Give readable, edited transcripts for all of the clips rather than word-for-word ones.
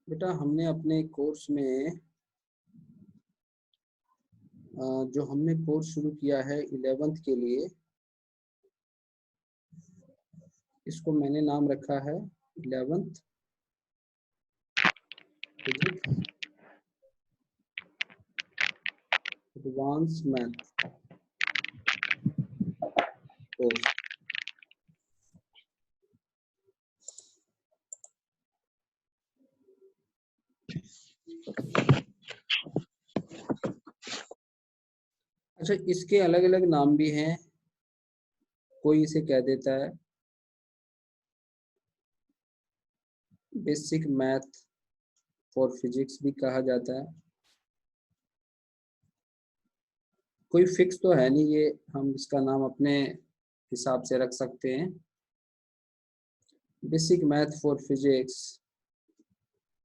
बेटा हमने अपने कोर्स में जो हमने कोर्स शुरू किया है 11th के लिए, इसको मैंने नाम रखा है 11th physics advance math course. अच्छा, इसके अलग अलग नाम भी हैं। कोई इसे कह देता है बेसिक मैथ फॉर फिजिक्स भी कहा जाता है। कोई फिक्स तो है नहीं, ये हम इसका नाम अपने हिसाब से रख सकते हैं। बेसिक मैथ फॉर फिजिक्स,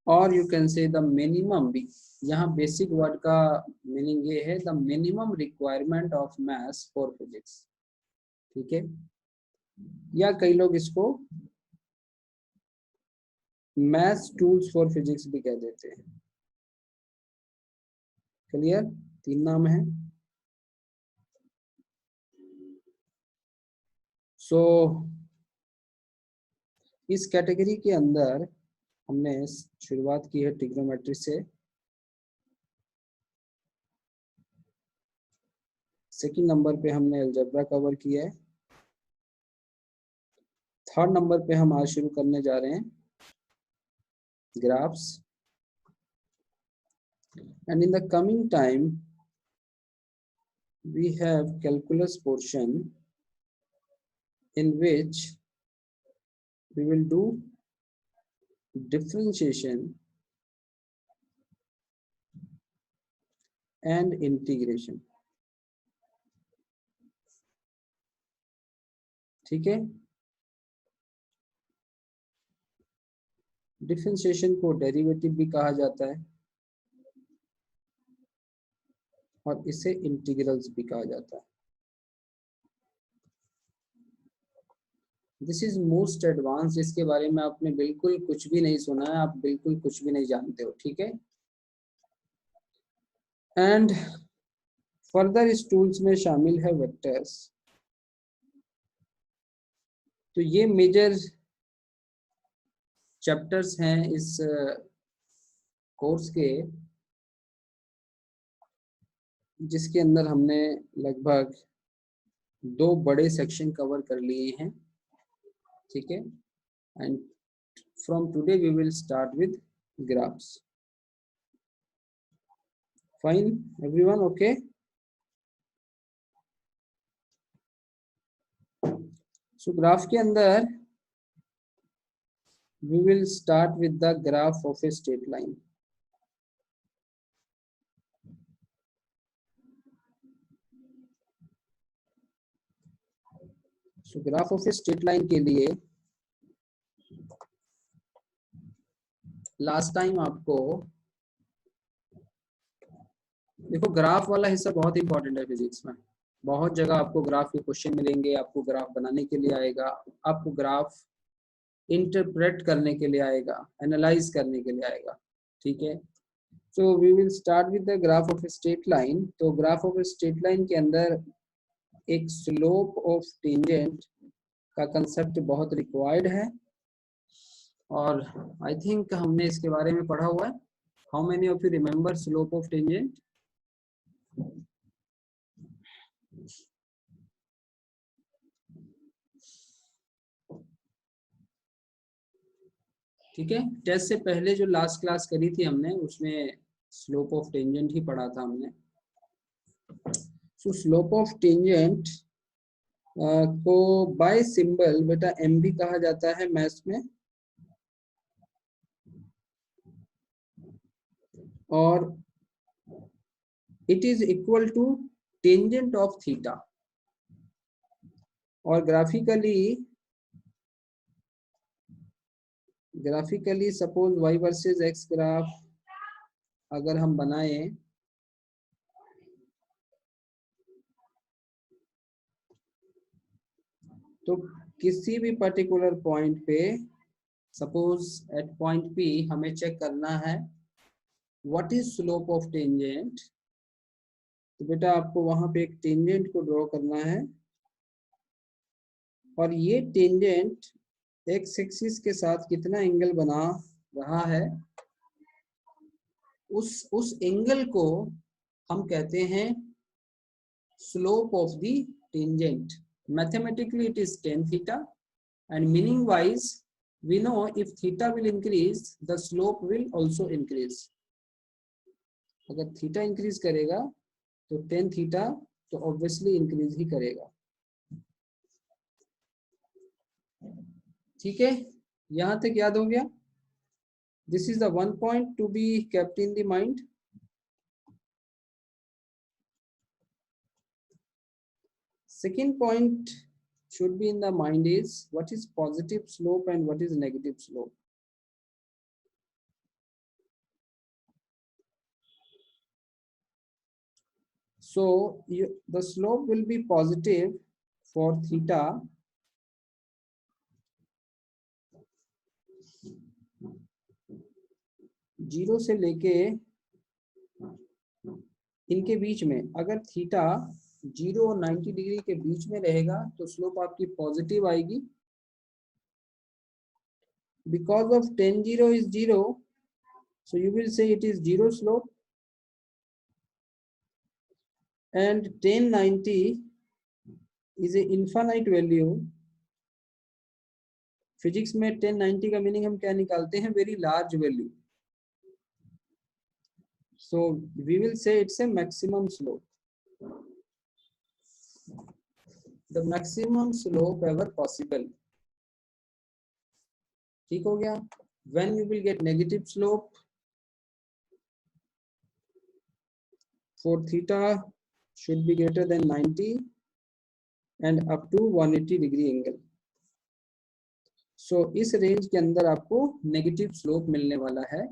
और you can say the minimum भी। यहाँ बेसिक वर्ड का मीनिंग ये है the minimum requirement of maths for physics. ठीक है, या कई लोग इसको मैथ्स टूल्स फॉर फिजिक्स भी कह देते हैं। क्लियर? 3 नाम है। सो इस कैटेगरी के अंदर हमने शुरुआत की है ट्रिग्नोमेट्री से। सेकंड नंबर पे हमने अलजेब्रा कवर किया है। थर्ड नंबर पे हम आज शुरू करने जा रहे हैं graphs. And in the coming time we have calculus portion in which we will do differentiation and integration। ठीक है, डिफरेंशिएशन को डेरिवेटिव भी कहा जाता है और इसे इंटीग्रल्स भी कहा जाता है। दिस इज मोस्ट एडवांस, इसके बारे में आपने बिल्कुल कुछ भी नहीं सुना है, आप बिल्कुल कुछ भी नहीं जानते हो। ठीक है, एंड फर्दर इस टूल्स में शामिल है वेक्टर्स। तो ये मेजर चैप्टर्स हैं इस कोर्स के, जिसके अंदर हमने लगभग 2 बड़े सेक्शन कवर कर लिए हैं। ठीक है, and from today we will start with graphs. Fine everyone, okay? So graph के अंदर we will start with the graph of a straight line. So graph of a straight line के लिए last time आपको देखो, graph वाला हिस्सा बहुत important है फिजिक्स में। बहुत जगह आपको ग्राफ के क्वेश्चन मिलेंगे, आपको ग्राफ बनाने के लिए आएगा, आपको ग्राफ इंटरप्रेट करने के लिए आएगा, एनालाइज करने के लिए आएगा। ठीक है, so we will start with the graph of a straight line. तो graph of a straight line के अंदर एक स्लोप ऑफ टेंजेंट का कंसेप्ट बहुत रिक्वायर्ड है, और आई थिंक हमने इसके बारे में पढ़ा हुआ है। How many of you remember slope of tangent? ठीक है, टेस्ट से पहले जो लास्ट क्लास करी थी हमने, उसमें स्लोप ऑफ टेंजेंट ही पढ़ा था हमने। सो स्लोप ऑफ टेंजेंट को बाय सिंबल बेटा एम भी कहा जाता है मैथ्स में, और it is equal to tangent of theta. और graphically suppose y versus x graph अगर हम बनाए, तो किसी भी पर्टिकुलर पॉइंट पे सपोज एट पॉइंट P हमें चेक करना है what is slope of tangent. तो बेटा आपको वहां पे एक टेंजेंट को ड्रॉ करना है और ये टेंजेंट एक्स एक्सिस के साथ कितना एंगल बना रहा है उस एंगल को हम कहते हैं slope of the tangent. Mathematically it is tan theta, and meaning wise we know if theta will increase the slope will also increase. अगर थीटा इंक्रीज करेगा तो tan थीटा तो ऑब्वियसली इंक्रीज ही करेगा। ठीक है, यहां तक याद हो गया। This is the one point to be kept in the mind. Second point should be in the mind is what is positive slope and what is negative slope. So the slope will be positive for theta zero से लेके इनके बीच में। अगर theta 0 और 90 degree के बीच में रहेगा तो स्लोप आपकी पॉजिटिव आएगी। Because of tan 0 is 0, so you will say it is 0 slope, and tan 90 is a infinite value. Physics में tan 90 का मीनिंग हम क्या निकालते हैं? Very large value. So we will say it's a maximum slope. The maximum slope ever possible. ठीक हो गया? When you will get negative slope for theta should be greater than 90 and up to 180 degree angle. So इस range के अंदर आपको negative slope मिलने वाला है।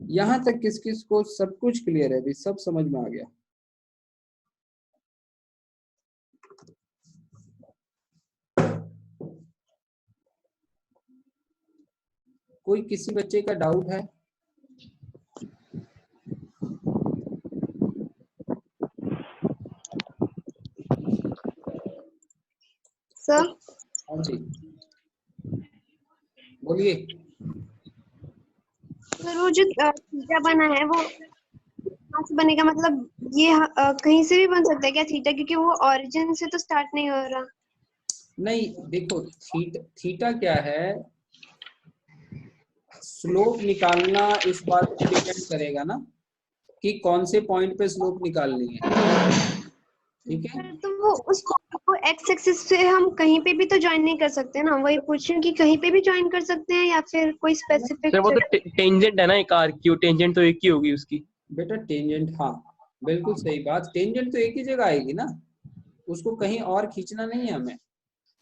यहां तक किस किस को सब कुछ क्लियर है? भी सब समझ में आ गया? कोई किसी बच्चे का डाउट है? सर हाँ जी बोलिए। सर वो जो थीटा बना है वो कहाँ से बनेगा? मतलब ये कहीं से भी बन सकता है क्या थीटा? क्योंकि वो ओरिजिन से तो स्टार्ट नहीं हो रहा। नहीं देखो, थीटा क्या है, स्लोप निकालना इस बात पे डिपेंड करेगा ना कि कौन से पॉइंट पे स्लोप निकालनी है। ठीक है, तो वो एक्स एक्सिस से हम कहीं पे भी तो ज्वाइन नहीं कर सकते ना। वही पूछ रही हूँ कि कहीं पे भी ज्वाइन कर सकते हैं या फिर कोई स्पेसिफिक। सर वो तो टेंजेंट है ना, एक आर्क की, टेंजेंट तो एक ही होगी उसकी। बेटा टेंजेंट, हाँ बिल्कुल सही बात, टेंजेंट तो एक ही जगह आएगी ना, उसको कहीं और खींचना नहीं है हमें।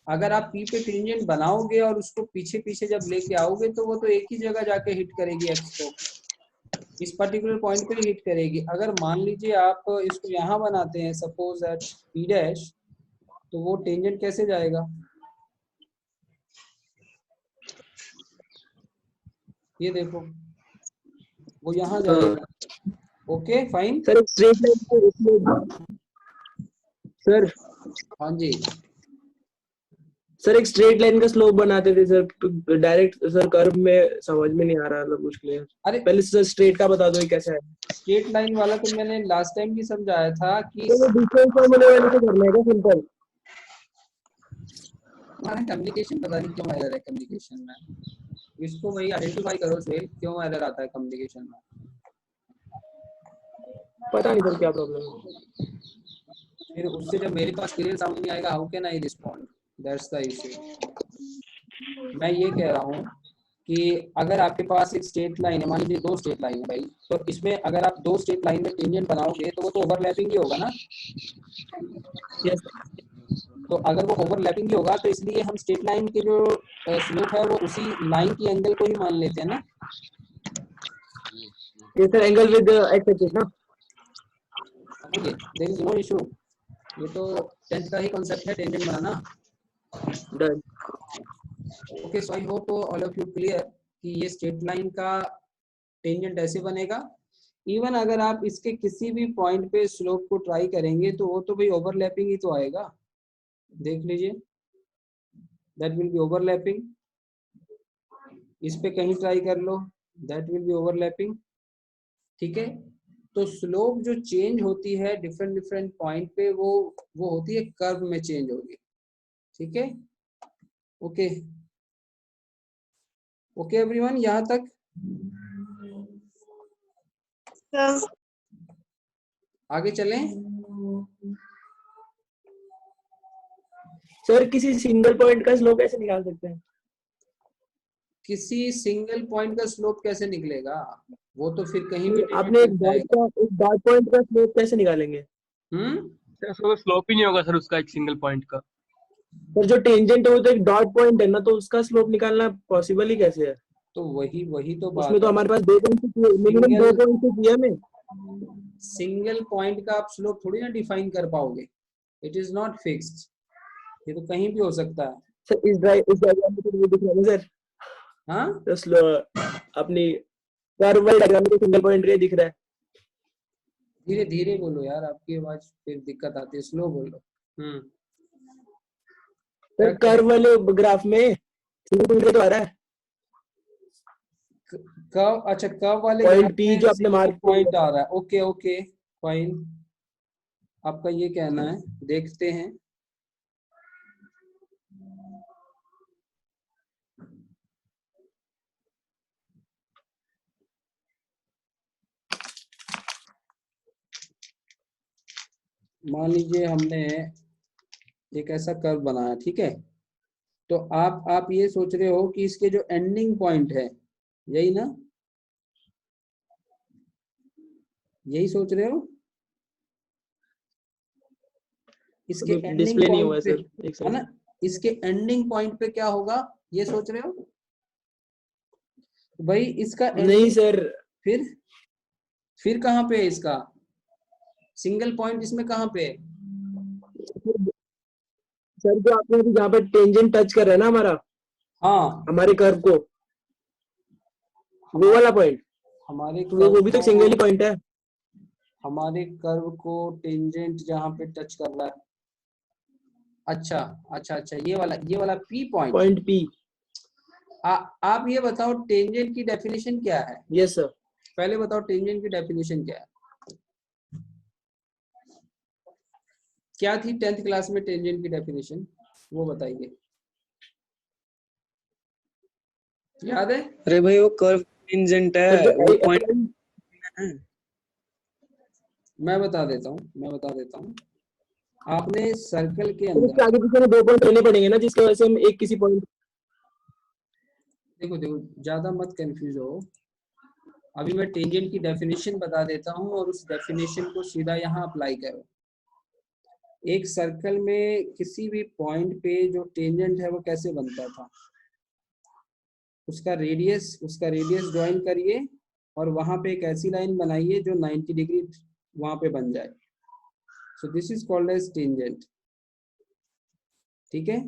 अगर आप पी पे टेंजेंट बनाओगे और उसको पीछे पीछे जब लेके आओगे तो वो तो एक ही जगह जाके हिट करेगी एक्स को, इस पर्टिकुलर पॉइंट पे हिट करेगी। अगर मान लीजिए आप इसको यहाँ बनाते हैं सपोज एट पी डैश, तो वो टेंजेंट कैसे जाएगा? ये देखो वो यहाँ जाएगा। Okay fine sir straight line, sir हाँ जी सर एक स्ट्रेट लाइन का स्लोप बनाते थे सर, डायरेक्ट सर कर्व में समझ में नहीं आ रहा था कुछ क्लियर। अरे पहले सर स्ट्रेट का बता दो ये कैसा है। स्ट्रेट लाइन वाला तो मैंने लास्ट टाइम भी समझाया था कि तो डिफरेंस फॉर्मूले वाले से करना है क्या सिंपल? हमारा कम्युनिकेशन पता नहीं क्यों एरर है कम्युनिकेशन में, इसको वही आइडेंटिफाई करो से क्यों एरर आता है कम्युनिकेशन में। पता नहीं सर क्या प्रॉब्लम है। फिर उससे जब मेरे पास क्लियर साउंड नहीं आएगा, how can I respond? That's the issue. मैं ये कह रहा हूँ कि अगर आपके पास एक स्ट्रेट लाइन है, मान लीजिए दो स्ट्रेट लाइन है भाई, तो इसमें अगर आप दो स्ट्रेट लाइन में टेंजेंट बनाओगे तो वो तो ओवरलैपिंग ही होगा ना। यस तो अगर वो ओवरलैपिंग ही होगा तो इसलिए हम स्ट्रेट लाइन के जो स्लोप है वो उसी लाइन की एंगल को ही मान लेते हैं ना। ये sir angle with x axis ना। समझिए देयर इज नो इशू, ये तो 10th का ही कॉन्सेप्ट है tangent banana. Done. Okay, so I hope all of you clear कि ये स्ट्रेट लाइन का टेंजेंट ऐसे बनेगा। इवन अगर आप इसके किसी भी पॉइंट पे स्लोप को ट्राई करेंगे तो वो तो भाई ओवरलैपिंग ही तो आएगा, देख लीजिए, दैट विल बी ओवरलैपिंग। इस पे कहीं ट्राई कर लो, दैट विल बी ओवरलैपिंग। ठीक है, तो स्लोप जो चेंज होती है डिफरेंट डिफरेंट पॉइंट पे वो होती है कर्व में चेंज होगी। ठीक है, ओके ओके एवरीवन, यहाँ तक आगे चलें। सर किसी सिंगल पॉइंट का स्लोप कैसे निकाल सकते हैं? किसी सिंगल पॉइंट का स्लोप कैसे निकलेगा, वो तो फिर कहीं भी आपने डिफरेंट जाएगा। एक डॉट पॉइंट का स्लोप कैसे निकालेंगे? सर उसका स्लोप ही नहीं होगा सर, उसका एक सिंगल पॉइंट का। पर जो टेंजेंट है वो तो एक डॉट पॉइंट है ना, तो उसका स्लोप निकालना पॉसिबल ही कैसे है? तो वही तो उसमें बात तो है। हमारे पास 2 पॉइंट मिनिमम 2 पॉइंट से किया में। सिंगल पॉइंट का आप स्लोप थोड़ी ना डिफाइन कर पाओगे, इट इज नॉट फिक्स्ड, ये तो कहीं भी हो सकता है। सर इस डायग्राम में तो नहीं दिख रहा है सर। हाँ, तो स्लो अपनी कर्व वाली डायग्राम में तो सिंगल पॉइंट का ही दिख रहा है। धीरे धीरे बोलो यार, आपकी आवाज फिर दिक्कत आती है, स्लो बोलो। सर कर्व वाले ग्राफ में सिंगल पॉइंट का तो आ रहा है। कर्व, अच्छा कर्व वाले पॉइंट पी जो आपने मार्क पॉइंट आ रहा है, ओके ओके फाइन, आपका ये कहना है, देखते हैं। मान लीजिए हमने एक ऐसा कर्व बनाया, ठीक है, तो आप ये सोच रहे हो कि इसके जो एंडिंग पॉइंट है, यही ना, यही सोच रहे हो, इसके एंडिंग डिस्प्ले नहीं हुआ पॉइंट पे सर, एक है सेकंड। ना, इसके एंडिंग पॉइंट पे क्या होगा ये सोच रहे हो भाई? इसका नहीं सर, फिर कहाँ पे है इसका सिंगल पॉइंट, इसमें कहाँ पे है? सर जो आपने अभी जहाँ पे टेंजेंट टच कर रहा है ना हमारा, हाँ, हमारे कर्व को, वो वाला पॉइंट, हमारे वो भी तो सिंगल ही पॉइंट है। हमारे कर्व को टेंजेंट जहाँ पे टच कर रहा है, अच्छा अच्छा अच्छा, ये वाला पी पॉइंट। Point P. आप ये बताओ टेंजेंट की डेफिनेशन क्या है? Yes sir. पहले बताओ टेंजेंट की डेफिनेशन क्या है, क्या थी 10th क्लास में टेंजेंट की डेफिनेशन, वो बताइए, याद है? अरे भाई वो कर्व टेंजेंट है, वो पॉइंट है। मैं बता देता हूँ, आपने सर्कल के तो अंदर, इसके आगे पीछे में 2 पॉइंट लेने पड़ेंगे ना, जिसकी वजह से हम एक किसी पॉइंट। देखो ज्यादा मत कंफ्यूज हो, अभी मैं टेंजेंट की डेफिनेशन बता देता हूँ और उस डेफिनेशन को सीधा यहाँ अप्लाई करो। एक सर्कल में किसी भी पॉइंट पे जो टेंजेंट है वो कैसे बनता था, उसका रेडियस ज्वाइन करिए और वहां पे एक ऐसी लाइन बनाइए जो 90 डिग्री वहां पे बन जाए, so this is called as tangent. ठीक है,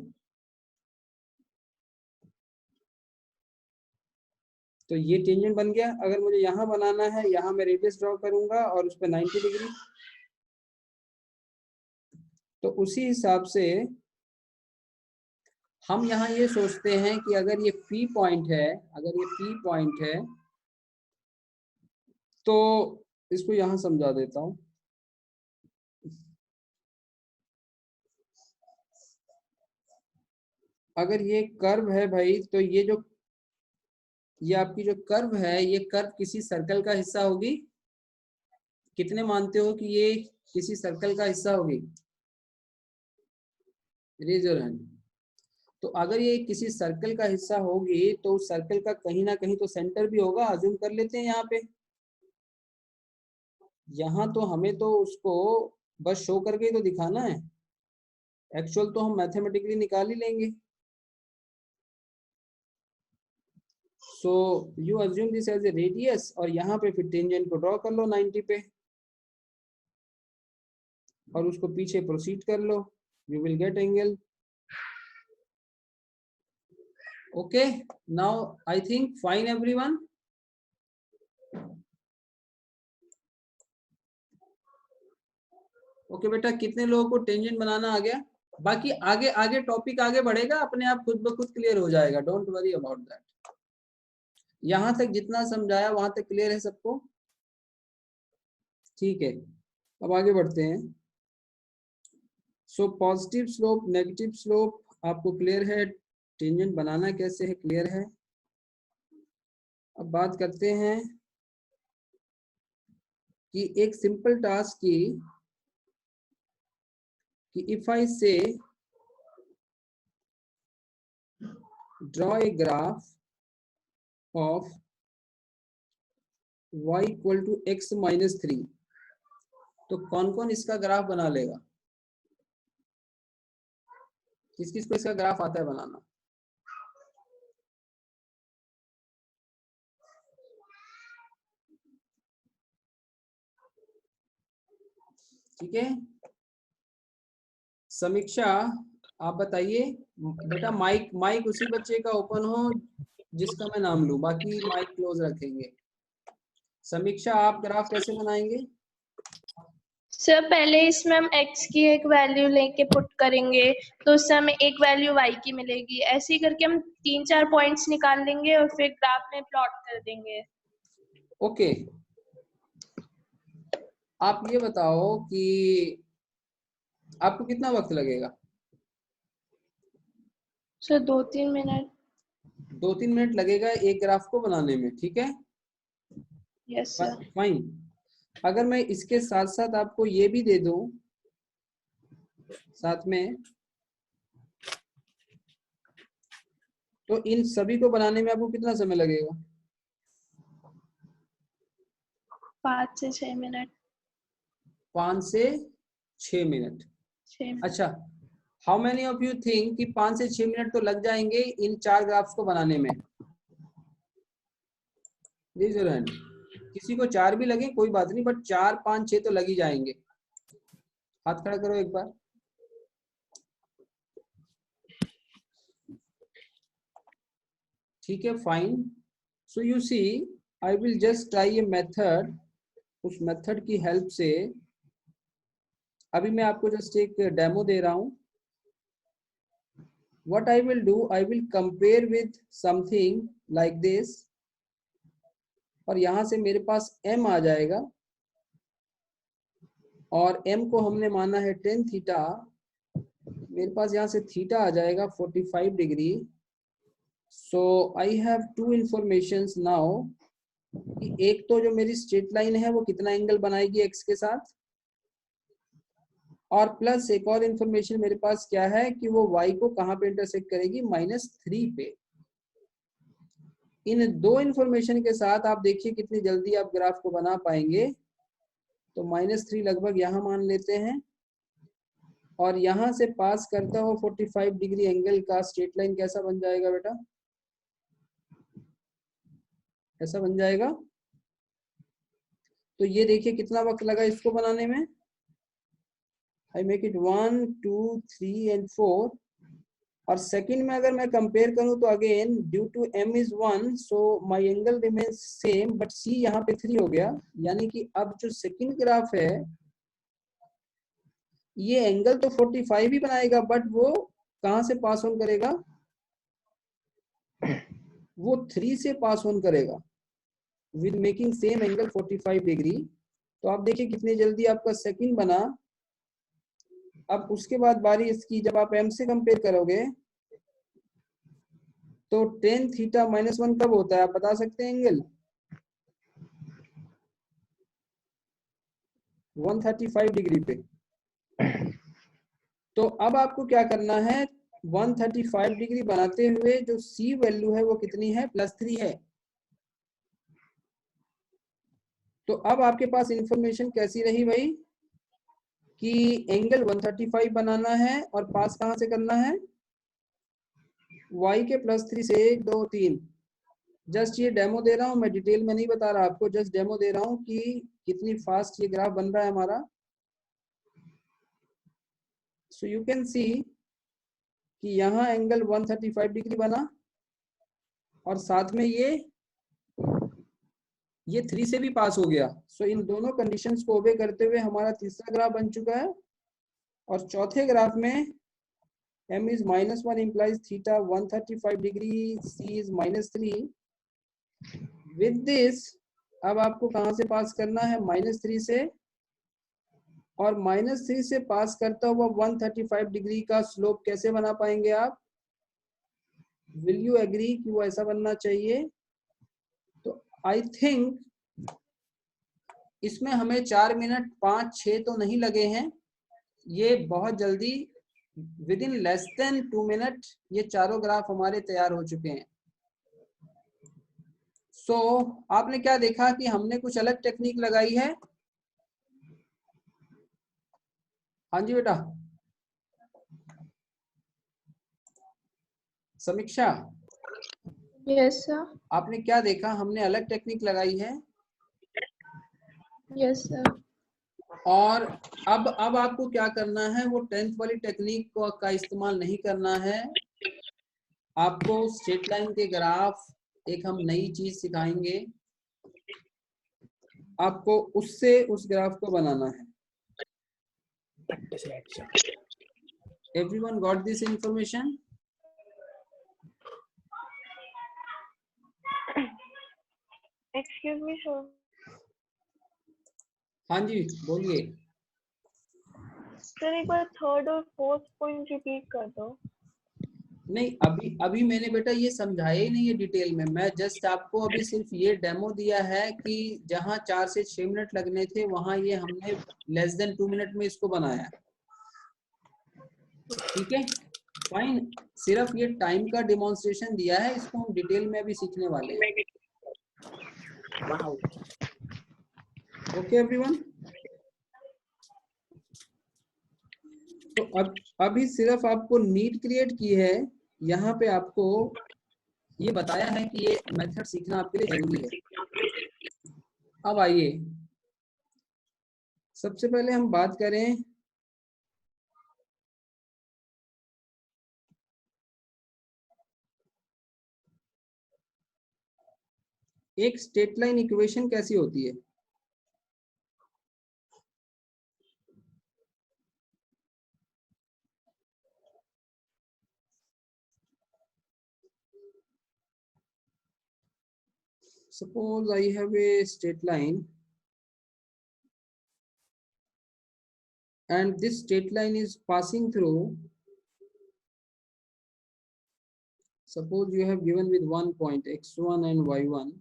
तो ये टेंजेंट बन गया। अगर मुझे यहाँ बनाना है, यहाँ मैं रेडियस ड्रॉ करूंगा और उस पर 90 डिग्री, तो उसी हिसाब से हम यहाँ ये सोचते हैं कि अगर ये P पॉइंट है, तो इसको यहाँ समझा देता हूँ। अगर ये कर्व है भाई, तो ये आपकी जो कर्व है, ये कर्व किसी सर्कल का हिस्सा होगी। कितने मानते हो कि ये किसी सर्कल का हिस्सा होगी? Raise your hand. तो अगर ये किसी सर्कल का हिस्सा होगी तो उस सर्कल का कहीं ना कहीं तो सेंटर भी होगा, अज्यूम कर लेते हैं यहाँ पे। यहाँ तो हमें तो उसको बस शो करके ही तो दिखाना है, एक्चुअल तो हम मैथमेटिकली निकाल ही लेंगे। So you assume this as a radius और यहाँ पे फिर टेंजेंट को ड्रॉ कर लो 90 पे और उसको पीछे प्रोसीड कर लो, you will get angle. Okay, now I think fine everyone. Okay बेटा, कितने लोगों को टेंजेंट बनाना आ गया? बाकी आगे आगे टॉपिक आगे बढ़ेगा, अपने आप खुद ब खुद क्लियर हो जाएगा, डोंट वरी अबाउट दैट। यहां तक जितना समझाया वहां तक क्लियर है सबको? ठीक है, अब आगे बढ़ते हैं। So positive slope, negative slope आपको क्लियर है, टेंजेंट बनाना कैसे है क्लियर है। अब बात करते हैं कि एक सिंपल टास्क की कि if I say draw a graph of y equal to x minus 3, तो कौन कौन इसका ग्राफ बना लेगा? किस किस को इसका ग्राफ आता है बनाना? ठीक है, समीक्षा आप बताइए। बेटा माइक माइक उसी बच्चे का ओपन हो जिसका मैं नाम लूं, बाकी माइक क्लोज रखेंगे। समीक्षा आप ग्राफ कैसे बनाएंगे? सर पहले इसमें हम x की एक वैल्यू लेके पुट करेंगे तो उससे हमें एक वैल्यू y की मिलेगी। ऐसे ही करके हम 3-4 पॉइंट्स निकाल लेंगे और फिर ग्राफ में प्लॉट कर देंगे। ओके, आप ये बताओ कि आपको कितना वक्त लगेगा? Sir 2-3 minute. 2-3 मिनट लगेगा एक ग्राफ को बनाने में, ठीक है? Yes sir. फाइन। अगर मैं इसके साथ साथ आपको ये भी दे दूं साथ में, तो इन सभी को बनाने में आपको कितना समय लगेगा? 5 से 6 मिनट। 5 से 6 मिनट। 6 मिनट। अच्छा, how many of you think कि 5 से 6 मिनट तो लग जाएंगे इन 4 ग्राफ्स को बनाने में? Raise your hand. किसी को 4 भी लगे कोई बात नहीं, बट 4, 5, 6 तो लग ही जाएंगे। हाथ खड़ा करो एक बार। ठीक है, fine. So you see I will just try a method. उस मेथड की हेल्प से अभी मैं आपको जस्ट एक डेमो दे रहा हूं। What I will do, I will compare with something like this, और यहां से मेरे पास m आ जाएगा और m को हमने माना है tan थीटा। मेरे पास यहां से थीटा आ जाएगा 45 degree. So I have two informations now कि एक तो जो मेरी स्ट्रेट लाइन है वो कितना एंगल बनाएगी x के साथ, और प्लस एक और इंफॉर्मेशन मेरे पास क्या है कि वो y को कहां पे इंटरसेक्ट करेगी? -3 पे। इन दो इंफॉर्मेशन के साथ आप देखिए कितनी जल्दी आप ग्राफ को बना पाएंगे। तो -3 लगभग यहां मान लेते हैं, और यहां से पास करता हो 45 डिग्री एंगल का स्ट्रेट लाइन कैसा बन जाएगा बेटा? ऐसा बन जाएगा। तो ये देखिए कितना वक्त लगा इसको बनाने में। I make it 1, 2, 3 and 4, और सेकंड में अगर मैं कंपेयर करूं तो again due to m is 1 so my angle remains same, but c यहाँ पे 3 हो गया। यानी कि अब जो सेकंड ग्राफ है ये एंगल तो 45 ही बनाएगा, बट वो कहां से पास ऑन करेगा? वो 3 से पास ऑन करेगा with making same angle 45 degree. तो आप देखिए कितनी जल्दी आपका सेकंड बना। अब उसके बाद बारी इसकी, जब आप m से कंपेयर करोगे तो tan थीटा -1 कब होता है आप बता सकते हैं? एंगल 135 डिग्री पे। तो अब आपको क्या करना है? 135 डिग्री बनाते हुए जो c वैल्यू है वो कितनी है? +3 है। तो अब आपके पास इंफॉर्मेशन कैसी रही भाई कि एंगल 135 बनाना है और पास कहां से करना है? y के +3 से 1, 2, 3। जस्ट ये डेमो दे रहा हूं मैं, डिटेल में नहीं बता रहा आपको, जस्ट डेमो दे रहा हूं कि कितनी फास्ट ये ग्राफ बन रहा है हमारा। सो यू कैन सी कि यहाँ एंगल 135 डिग्री बना और साथ में ये 3 से भी पास हो गया। सो इन दोनों कंडीशंस को ओबे करते हुए हमारा तीसरा ग्राफ बन चुका है। और चौथे ग्राफ में m is -1 implies theta 135 degree, c is -3. With this अब आपको कहां से पास करना है? -3 से, और -3 से पास करता हुआ 135 डिग्री का स्लोप कैसे बना पाएंगे आप? विल यू एग्री कि वो ऐसा बनना चाहिए? तो आई थिंक इसमें हमें 4 मिनट 5-6 तो नहीं लगे हैं। ये बहुत जल्दी with in less than 2 minute ये चारों ग्राफ हमारे तैयार हो चुके हैं। सो आपने क्या देखा कि हमने कुछ अलग टेक्निक लगाई है। हाँ जी बेटा समीक्षा, यस सर। आपने क्या देखा? हमने अलग टेक्निक लगाई है। Yes sir. और अब आपको क्या करना है? वो 10th वाली टेक्निक का इस्तेमाल नहीं करना है। आपको स्ट्रेट लाइन के ग्राफ, एक हम नई चीज सिखाएंगे आपको, उससे उस ग्राफ को बनाना है। Everyone got this information? Excuse me sir, हाँ जी बोलिए। सर एक बार थर्ड और फोर्थ पॉइंट रिपीट कर दो। नहीं, अभी मैंने बेटा ये समझाया ही नहीं है डिटेल में। मैं जस्ट आपको अभी सिर्फ ये डेमो दिया है कि जहां 4 से 6 मिनट लगने थे वहां ये हमने लेस देन 2 मिनट में इसको बनाया। ठीक है, फाइन। सिर्फ ये टाइम का डिमॉन्स्ट्रेशन दिया है, इसको हम डिटेल में अभी सीखने वाले हैं। Okay everyone. तो अब अभी सिर्फ आपको नीड क्रिएट की है, यहाँ पे आपको ये बताया है कि ये मेथड सीखना आपके लिए जरूरी है। अब आइए सबसे पहले हम बात करें एक स्ट्रेट लाइन इक्वेशन कैसी होती है। Suppose I have a straight line and this straight line is passing through, suppose you have given with one point x1 and y1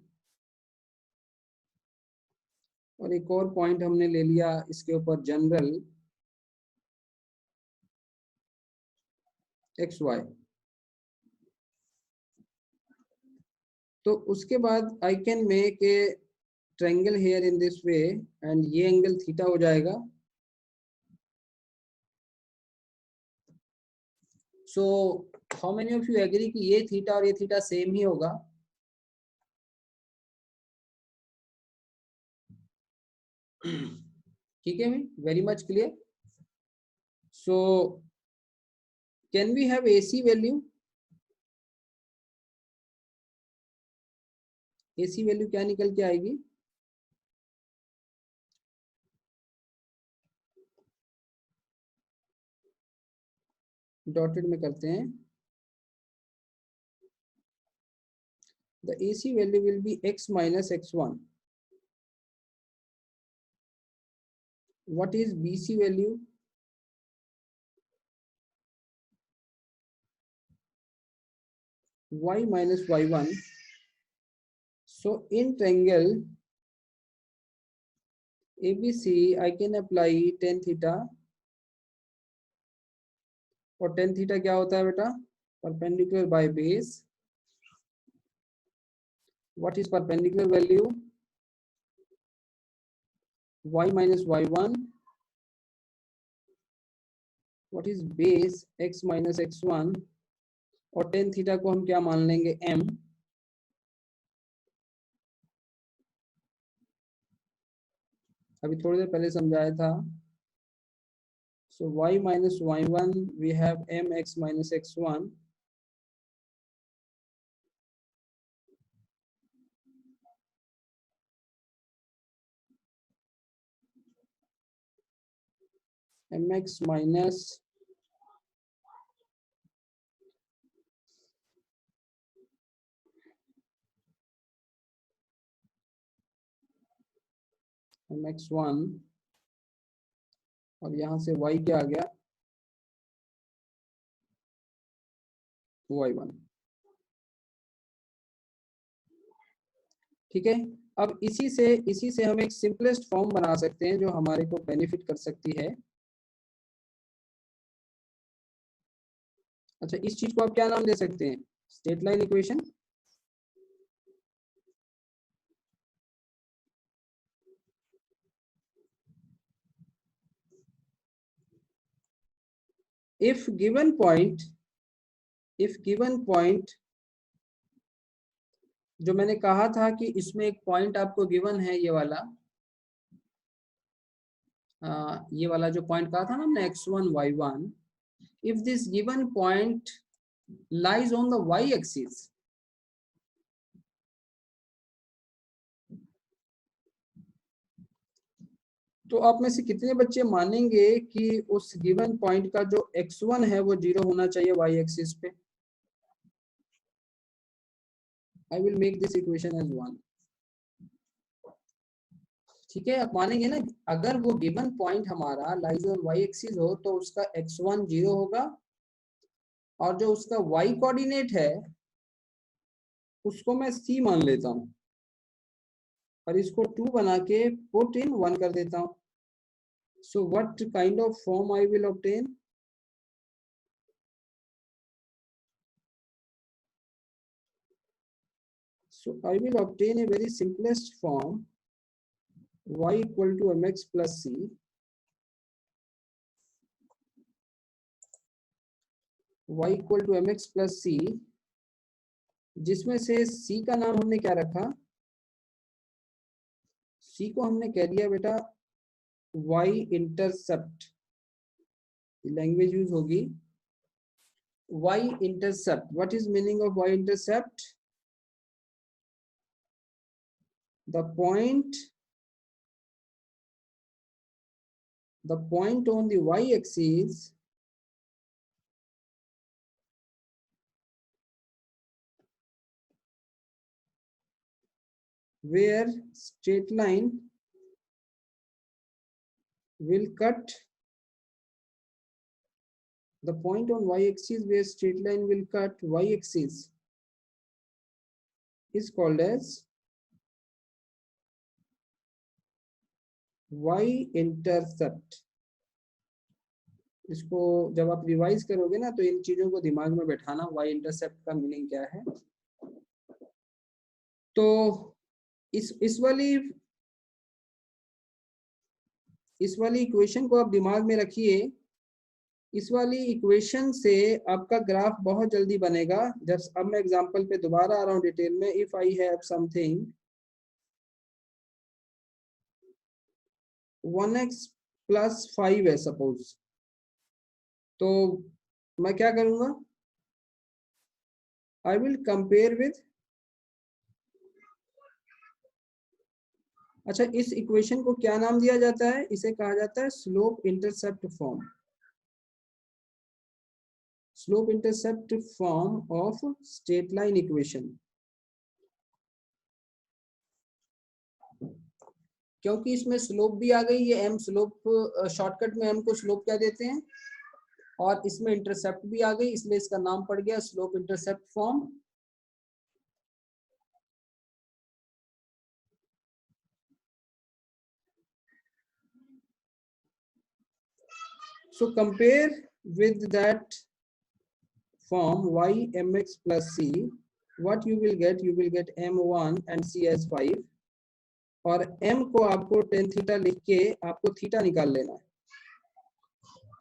और एक और पॉइंट हमने ले लिया इसके ऊपर जनरल xy। तो उसके बाद I can make a triangle here in this way and ये एंगल थीटा हो जाएगा। So how many of you agree कि ये थीटा और ये थीटा सेम ही होगा? ठीक है, very much clear. So can we have AC value? AC value क्या निकल के आएगी? डॉटेड में करते हैं। The AC value will be x minus x1. What is BC value? Y minus y1. So in triangle ABC, I can apply tan theta. और tan theta क्या होता है बेटा? Perpendicular by base. What is perpendicular value? Y minus y1. What is base? X minus x1. और tan theta को हम क्या मान लेंगे? M. अभी थोड़ी देर पहले समझाया था। So y minus y1 we have mx minus x1 mx minus mx1 और यहाँ से y क्या आ गया, y1। ठीक है, अब इसी से हम एक सिंपलेस्ट फॉर्म बना सकते हैं जो हमारे को बेनिफिट कर सकती है। अच्छा, इस चीज को आप क्या नाम दे सकते हैं, straight line equation. if given point जो मैंने कहा था कि इसमें एक पॉइंट आपको गिवन है, ये वाला जो पॉइंट कहा था ना हमने x1 y1, if this given point lies on the y axis, तो आप में से कितने बच्चे मानेंगे कि उस गिवन पॉइंट का जो x1 है वो 0 होना चाहिए y एक्सिस पे। I will make this equation as 1। ठीक है, आप मानेंगे ना, अगर वो गिवन पॉइंट हमारा लाइज ऑन y एक्सिस हो तो उसका x1 0 होगा, और जो उसका y कोऑर्डिनेट है उसको मैं c मान लेता हूँ और इसको 2 बना के पुट इन 1 कर देता हूँ। So what kind of form I will obtain? So I will obtain a very simplest form, y equal to mx plus c, y equal to mx plus c, जिसमें से c का नाम हमने क्या रखा, c को हमने कह दिया बेटा y इंटरसेप्ट, लैंग्वेज यूज होगी y intercept. What is meaning of y intercept? the point on the y axis where straight line will cut, the point on y axis where straight line will cut y axis is called as y intercept। इसको जब आप revise करोगे ना तो इन चीजों को दिमाग में बैठाना, y इंटरसेप्ट का मीनिंग क्या है। तो इस वाली इक्वेशन को आप दिमाग में रखिए। इस वाली इक्वेशन से आपका ग्राफ बहुत जल्दी बनेगा। जब अब मैं एग्जांपल पे दोबारा आ रहा हूँ डिटेल में। If I have something 1x plus 5 है सपोज, तो मैं क्या करूंगा, आई विल कंपेयर विद, अच्छा इस इक्वेशन को क्या नाम दिया जाता है, इसे कहा जाता है slope intercept form, slope intercept form of straight line equation. क्योंकि इसमें स्लोप भी आ गई, ये m स्लोप, शॉर्टकट में m को स्लोप क्या देते हैं, और इसमें इंटरसेप्ट भी आ गई, इसलिए इसका नाम पड़ गया slope intercept form. So compare with that form y mx plus c, what you will get m1 and c as 5, और m को आपको tan थीटा लिख के आपको थीटा निकाल लेना है।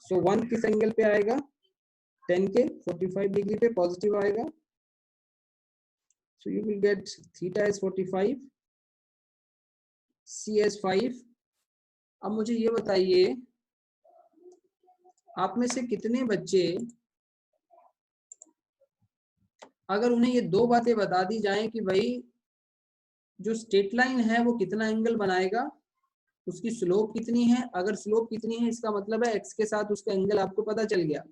So 1 किस एंगल पे आएगा, 10 के 45 डिग्री पे पॉजिटिव आएगा। So you will get theta as 45, c as 5। अब मुझे ये बताइए, आप में से कितने बच्चे, अगर उन्हें ये दो बातें बता दी जाएं कि भाई जो स्ट्रेट लाइन है वो कितना एंगल बनाएगा, उसकी स्लोप कितनी है। अगर स्लोप कितनी है इसका मतलब है x के साथ उसका एंगल आपको पता चल गया।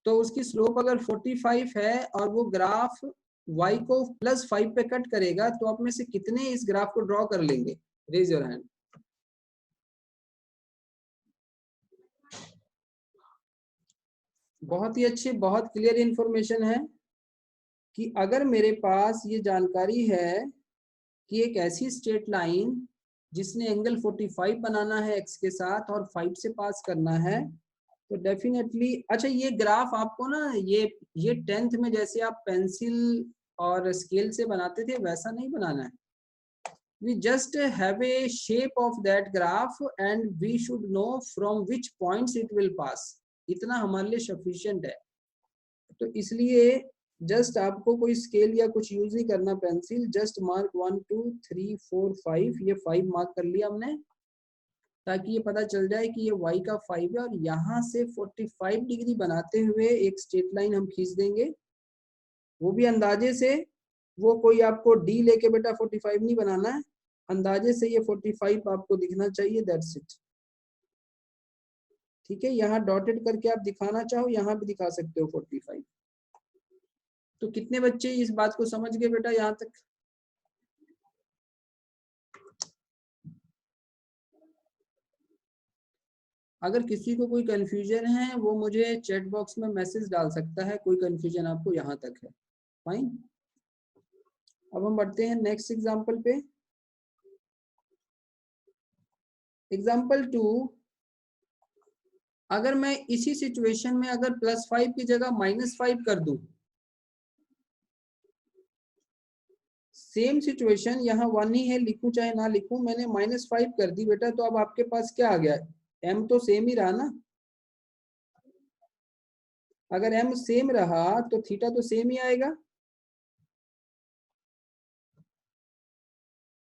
तो उसकी स्लोप अगर 45 है और वो ग्राफ y को +5 पे कट करेगा, तो आप में से कितने इस ग्राफ को ड्रॉ कर लेंगे? Raise your hand. बहुत ही अच्छी, बहुत क्लियर इंफॉर्मेशन है कि अगर मेरे पास ये जानकारी है कि एक ऐसी स्ट्रेट लाइन जिसने एंगल 45 बनाना है x के साथ और 5 से पास करना है, तो डेफिनेटली अच्छा ये ग्राफ आपको ना ये 10th में जैसे आप पेंसिल और स्केल से बनाते थे वैसा नहीं बनाना है। We just have a shape of that graph and we should know from which points it will pass. इतना हमारे लिए सफिशिएंट है। तो इसलिए जस्ट आपको कोई स्केल या कुछ यूज नहीं करना, पेंसिल जस्ट मार्क 1 2 3 4 5, ये 5 मार्क कर लिया हमने, ताकि ये पता चल जाए कि ये y का 5 है और यहाँ से 45 डिग्री बनाते हुए एक स्ट्रेट लाइन हम खींच देंगे, वो भी अंदाजे से। वो कोई आपको d लेके बेटा 45 नहीं बनाना है, अंदाजे से ये 45 आपको दिखना चाहिए, दैट्स इट। ठीक है, यहाँ डॉटेड करके आप दिखाना चाहो यहाँ भी दिखा सकते हो 45। तो कितने बच्चे इस बात को समझ गए बेटा यहाँ तक? अगर किसी को कोई कंफ्यूजन है वो मुझे चैट बॉक्स में मैसेज डाल सकता है, कोई कंफ्यूजन आपको यहाँ तक है। फाइन, अब हम बढ़ते हैं नेक्स्ट एग्जांपल पे। एग्जांपल 2, अगर मैं इसी सिचुएशन में अगर +5 की जगह -5 कर दूं, सेम सिचुएशन, यहाँ 1 ही है, लिखूं चाहे ना लिखूं, मैंने -5 कर दी बेटा, तो अब आपके पास क्या आ गया? m तो सेम ही रहा ना। अगर m सेम रहा तो थीटा तो सेम ही आएगा।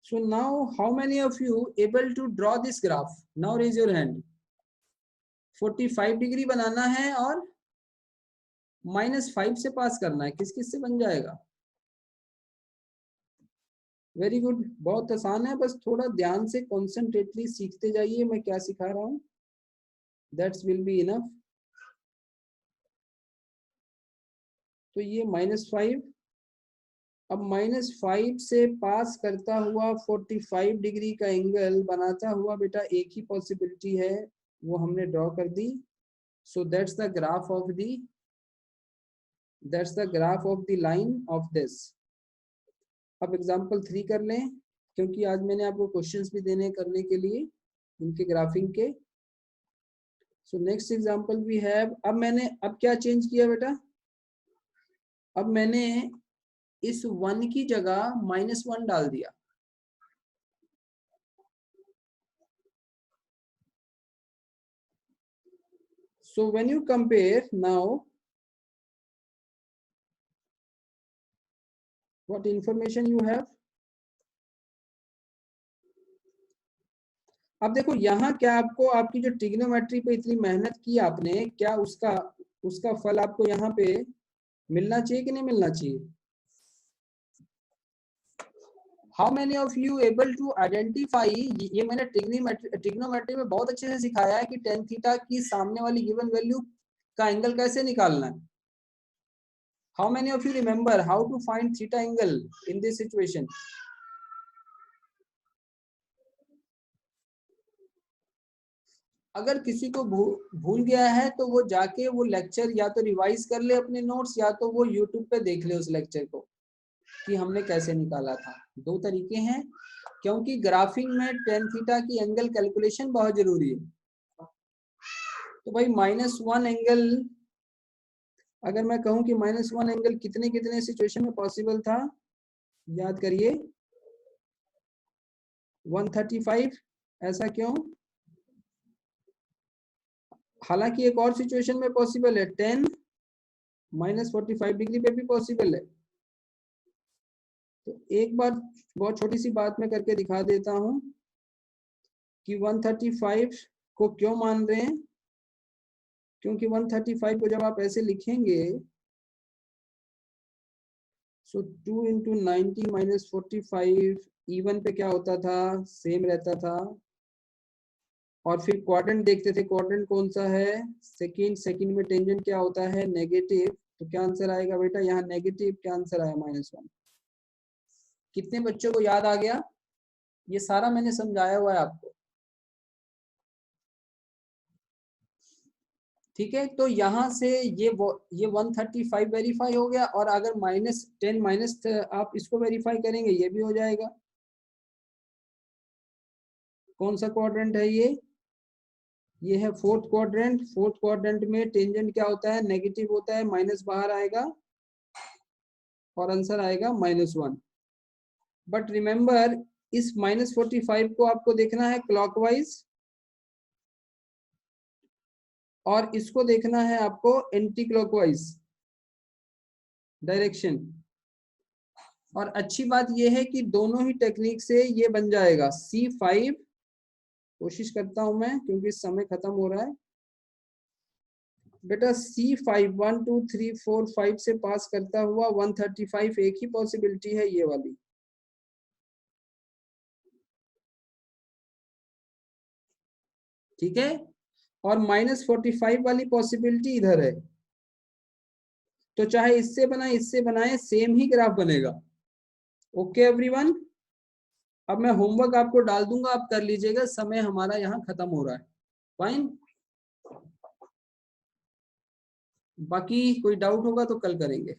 So now how many of you able to draw this graph? Now raise your hand. 45 degree बनाना है और -5 से पास करना है, किस किस से बन जाएगा? वेरी गुड, बहुत आसान है, बस थोड़ा ध्यान से कॉन्सेंट्रेटली सीखते जाइए मैं क्या सिखा रहा हूँ, दैट्स विल बी इनफ। तो ये -5, अब -5 से पास करता हुआ 45 डिग्री का एंगल बनाता हुआ बेटा एक ही पॉसिबिलिटी है, वो हमने ड्रॉ कर दी। So that's the graph of the line of this. अब एग्जांपल 3 कर लें, क्योंकि आज मैंने आपको क्वेश्चंस भी देने करने के लिए इनके ग्राफिंग के। So next example we have, अब क्या चेंज किया बेटा? अब मैंने इस 1 की जगह -1 डाल दिया। So when you compare now, what information you have? अब देखो यहाँ क्या आपको, आपकी जो ट्रिग्नोमेट्री पे इतनी मेहनत की आपने, क्या उसका फल आपको यहाँ पे मिलना चाहिए कि नहीं मिलना चाहिए? How many of you able to identify, ये मैंने ट्रिग्नोमेट्री में बहुत अच्छे से सिखाया है कि tan थीटा की सामने वाली गिवन वैल्यू का एंगल कैसे निकालना है। How many of you remember how to find theta angle in this situation? अगर किसी को भूल गया है तो वो जाके वो लेक्चर या तो रिवाइज कर ले अपने नोट्स, या तो वो यूट्यूब पे देख ले उस लेक्चर को कि हमने कैसे निकाला था। 2 तरीके हैं, क्योंकि ग्राफिंग में tan थीटा की एंगल कैलकुलेशन बहुत जरूरी है। तो भाई -1 एंगल, अगर मैं कहूं कि -1 एंगल कितने कितने सिचुएशन में पॉसिबल था, याद करिए 135। ऐसा क्यों? हालांकि एक और सिचुएशन में पॉसिबल है, 10 -45 डिग्री पे भी पॉसिबल है। तो एक बार बहुत छोटी सी बात मैं करके दिखा देता हूं कि 135 को क्यों मान रहे हैं, क्योंकि 135 को जब आप ऐसे लिखेंगे, सो 2 × 90 - 45 E1 पे क्या होता था, सेम रहता था। और फिर क्वाड्रेंट देखते थे, क्वाड्रेंट कौन सा है, सेकंड में टेंजेंट क्या होता है, नेगेटिव। तो क्या आंसर आएगा बेटा, यहाँ नेगेटिव, क्या आंसर आया -1। कितने बच्चों को याद आ गया? ये सारा मैंने समझाया हुआ है आपको, ठीक है। तो यहाँ से ये 135 वेरीफाई हो गया, और अगर -10 आप इसको वेरीफाई करेंगे ये भी हो जाएगा। कौन सा क्वाड्रेंट है ये है फोर्थ क्वाड्रेंट। फोर्थ क्वाड्रेंट में टेंजेंट क्या होता है, नेगेटिव होता है, माइनस बाहर आएगा और आंसर आएगा -1। बट रिमेंबर, इस -45 को आपको देखना है क्लॉकवाइज, और इसको देखना है आपको एंटी क्लॉकवाइज डायरेक्शन। और अच्छी बात यह है कि दोनों ही टेक्निक से ये बन जाएगा C5। कोशिश करता हूं मैं, क्योंकि समय खत्म हो रहा है बेटा। C5 1 2 3 4 5 से पास करता हुआ 135, एक ही पॉसिबिलिटी है ये वाली। ठीक है, और -45 वाली पॉसिबिलिटी इधर है। तो चाहे इससे बनाए इससे बनाए, सेम ही ग्राफ बनेगा। ओके एवरीवन, अब मैं होमवर्क आपको डाल दूंगा, आप कर लीजिएगा, समय हमारा यहाँ खत्म हो रहा है। फाइन, बाकी कोई डाउट होगा तो कल करेंगे।